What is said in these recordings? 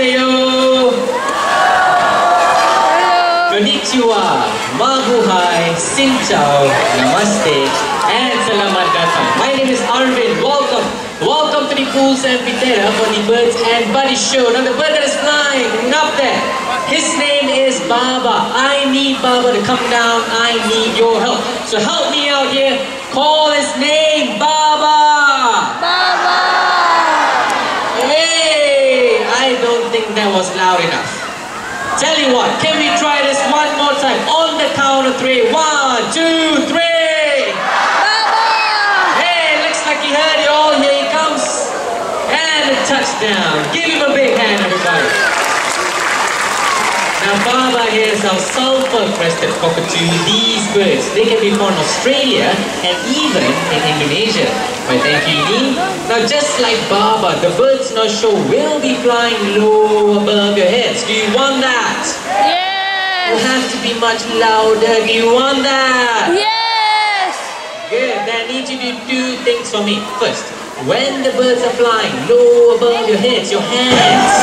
Annyeonghaseyo. Konnichiwa, mabuhay, xin chào, namaste, and selamat datang. My name is Arvind. Welcome. Welcome to the Pools Amphitheater for the Birds and Buddy Show. Now the bird that is flying up there, his name is Baba. I need Baba to come down. I need your help. So help me out here. Call his name, Baba. Baba. Hey, I don't think that was loud enough. Tell you what, can we try this one more time? On the count of 3. 1, 2, 3. Baba. Hey, looks like he heard you all. Here he comes. And a touchdown. Give him a big hand, everybody. Now, Baba here is our sulfur-crested cockatoo. These birds, they can be found in Australia and even in Indonesia. But thank you, Lee. Now, just like Baba, the birds in our show will be flying low above your heads. Do you want that? Yes. You have to be much louder. Do you want that? Yes. Good. Then I need you to do things for me. First, when the birds are flying low above your heads, your hands.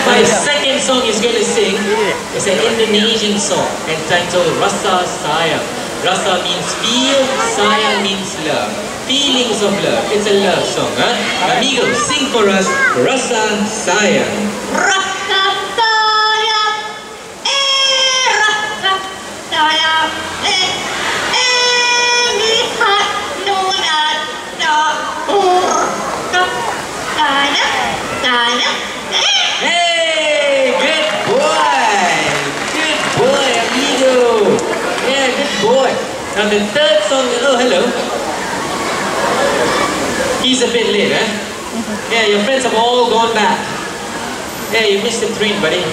My second song he's going to sing is an Indonesian song entitled Rasa Sayang. Rasa means feel, sayang means love. Feelings of love. It's a love song, huh? Amigo, sing for us Rasa Sayang. Rasa sayang, rasa sayang, lihat nunan dahur, sayang, sayang. Hey, good boy, amigo. Yeah, good boy. Now the third song, oh hello. He's a bit late, eh? Yeah, your friends have all gone back. Yeah, you missed the train, buddy.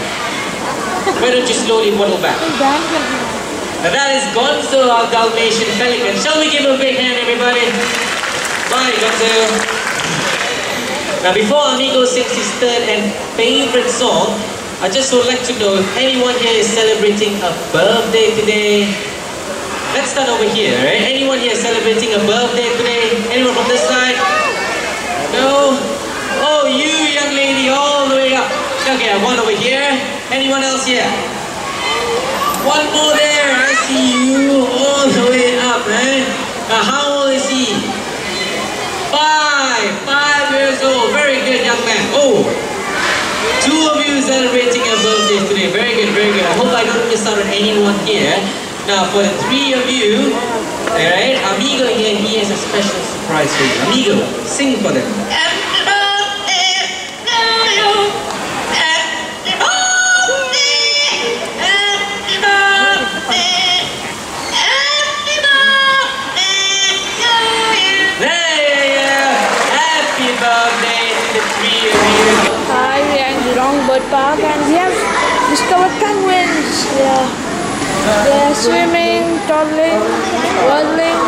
Why don't you slowly waddle back? Now that is Gonzo, our Dalmatian pelican. Shall we give him a big hand, everybody? Bye, Gonzo. Now before Amigo sings his third and favorite song, I just would like to know if anyone here is celebrating a birthday today. Let's start over here, right? Anyone here celebrating a birthday today? Anyone from this side? No? Oh, you young lady all the way up. Okay, one over here. Anyone else here? One more there. I see you all the way up, right? Now how old is he? 5 years old. Very good, young man. Oh, 2 of you celebrating your birthdays today. Very good, very good. I hope I don't miss out on anyone here. Now, for the 3 of you, alright, Amigo here, he has a special surprise for you. Amigo, sing for them. Hi, we are in Jurong Bird Park and we have discovered penguins. They're swimming, toddling, waddling.